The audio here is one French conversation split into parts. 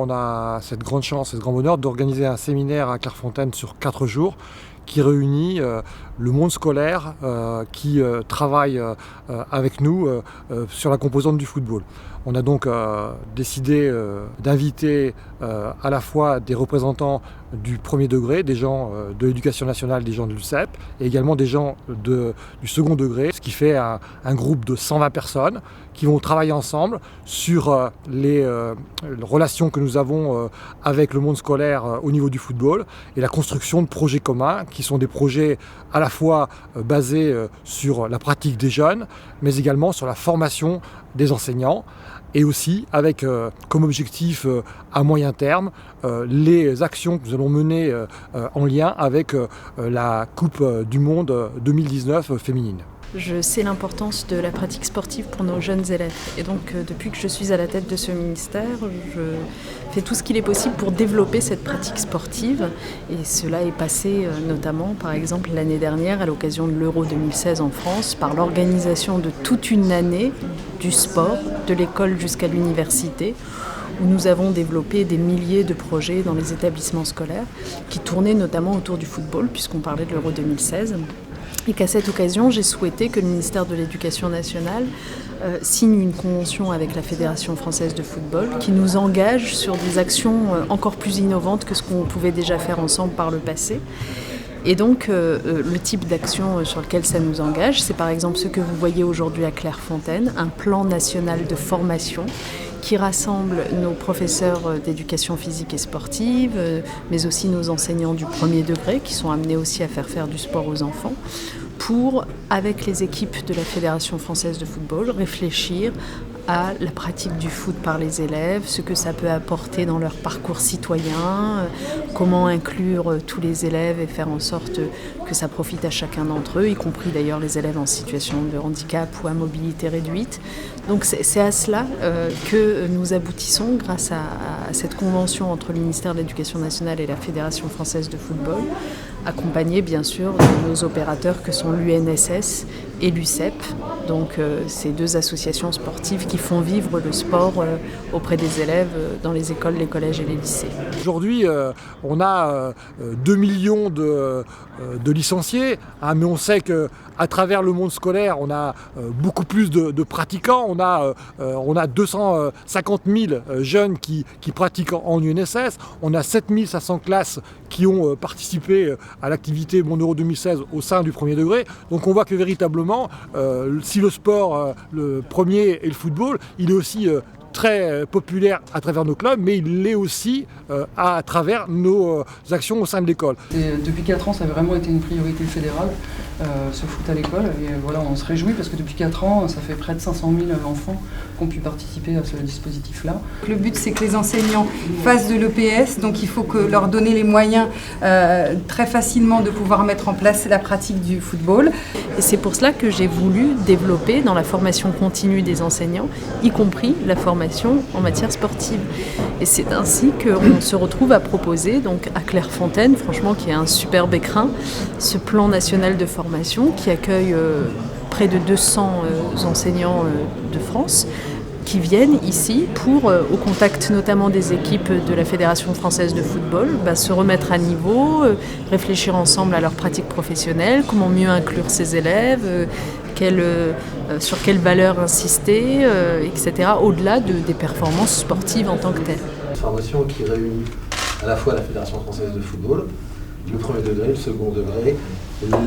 on a cette grande chance et ce grand bonheur d'organiser un séminaire à Clairefontaine sur 4 jours qui réunit le monde scolaire qui travaille avec nous sur la composante du football. On a donc décidé d'inviter à la fois des représentants du premier degré, des gens de l'éducation nationale, des gens de l'UCEP, et également des gens du second degré, ce qui fait un groupe de 120 personnes qui vont travailler ensemble sur les relations que nous avons avec le monde scolaire au niveau du football et la construction de projets communs qui sont des projets à la fois basés sur la pratique des jeunes, mais également sur la formation des enseignants et aussi avec comme objectif à moyen terme les actions que nous allons mener en lien avec la Coupe du Monde 2019 féminine. Je sais l'importance de la pratique sportive pour nos jeunes élèves. Et donc, depuis que je suis à la tête de ce ministère, je fais tout ce qu'il est possible pour développer cette pratique sportive. Et cela est passé notamment, par exemple, l'année dernière, à l'occasion de l'Euro 2016 en France, par l'organisation de toute une année du sport, de l'école jusqu'à l'université, où nous avons développé des milliers de projets dans les établissements scolaires, qui tournaient notamment autour du football, puisqu'on parlait de l'Euro 2016. Et qu'à cette occasion, j'ai souhaité que le ministère de l'Éducation nationale signe une convention avec la Fédération française de football qui nous engage sur des actions encore plus innovantes que ce qu'on pouvait déjà faire ensemble par le passé. Et donc, le type d'action sur lequel ça nous engage, c'est par exemple ce que vous voyez aujourd'hui à Clairefontaine, un plan national de formation qui rassemble nos professeurs d'éducation physique et sportive, mais aussi nos enseignants du premier degré, qui sont amenés aussi à faire du sport aux enfants, pour, avec les équipes de la Fédération française de football, réfléchir à la pratique du foot par les élèves, ce que ça peut apporter dans leur parcours citoyen, comment inclure tous les élèves et faire en sorte que ça profite à chacun d'entre eux, y compris d'ailleurs les élèves en situation de handicap ou à mobilité réduite. Donc c'est à cela que nous aboutissons grâce à cette convention entre le ministère de l'Éducation nationale et la Fédération française de football, accompagnée bien sûr de nos opérateurs que sont l'UNSS et l'UCEP, donc ces deux associations sportives qui font vivre le sport auprès des élèves dans les écoles, les collèges et les lycées. Aujourd'hui, on a 2 millions de licenciés, mais on sait qu'à travers le monde scolaire, on a beaucoup plus de pratiquants. On a 250 000 jeunes qui pratiquent en UNSS. On a 7 500 classes qui ont participé à l'activité Mon Euro 2016 au sein du premier degré. Donc on voit que véritablement, si le sport, le premier et le football, il est aussi très populaire à travers nos clubs, mais il l'est aussi à travers nos actions au sein de l'école. Et depuis 4 ans, ça a vraiment été une priorité fédérale, ce foot à l'école. Et voilà, on se réjouit parce que depuis 4 ans, ça fait près de 500 000 enfants qui ont pu participer à ce dispositif-là. Le but, c'est que les enseignants fassent de l'EPS, donc il faut leur donner les moyens très facilement de pouvoir mettre en place la pratique du football. Et c'est pour cela que j'ai voulu développer dans la formation continue des enseignants, y compris la formation en matière sportive. Et c'est ainsi qu'on se retrouve à proposer, donc à Clairefontaine, franchement qui est un superbe écrin, ce plan national de formation qui accueille près de 200 enseignants de France qui viennent ici pour, au contact notamment des équipes de la Fédération française de football, se remettre à niveau, réfléchir ensemble à leur pratique professionnelle, comment mieux inclure ces élèves, sur quelles valeurs insister, etc., au-delà des performances sportives en tant que telles. Une formation qui réunit à la fois la Fédération française de football, le premier degré, le second degré,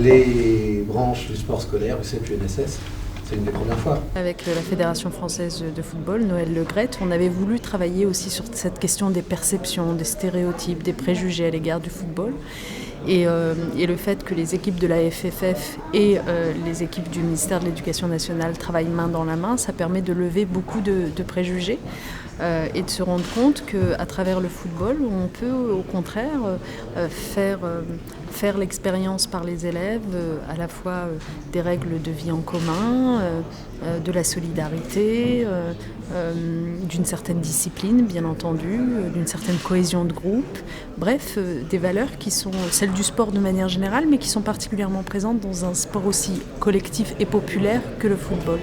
les branches du sport scolaire, le CEP-UNSS. C'est une des premières fois. Avec la Fédération française de football, Noël Le Graët, on avait voulu travailler aussi sur cette question des perceptions, des stéréotypes, des préjugés à l'égard du football. Et le fait que les équipes de la FFF et les équipes du ministère de l'Éducation nationale travaillent main dans la main, ça permet de lever beaucoup de préjugés et de se rendre compte qu'à travers le football, on peut au contraire faire l'expérience par les élèves à la fois des règles de vie en commun, de la solidarité, d'une certaine discipline bien entendu, d'une certaine cohésion de groupe, bref, des valeurs qui sont celles du sport de manière générale mais qui sont particulièrement présentes dans un sport aussi collectif et populaire que le football.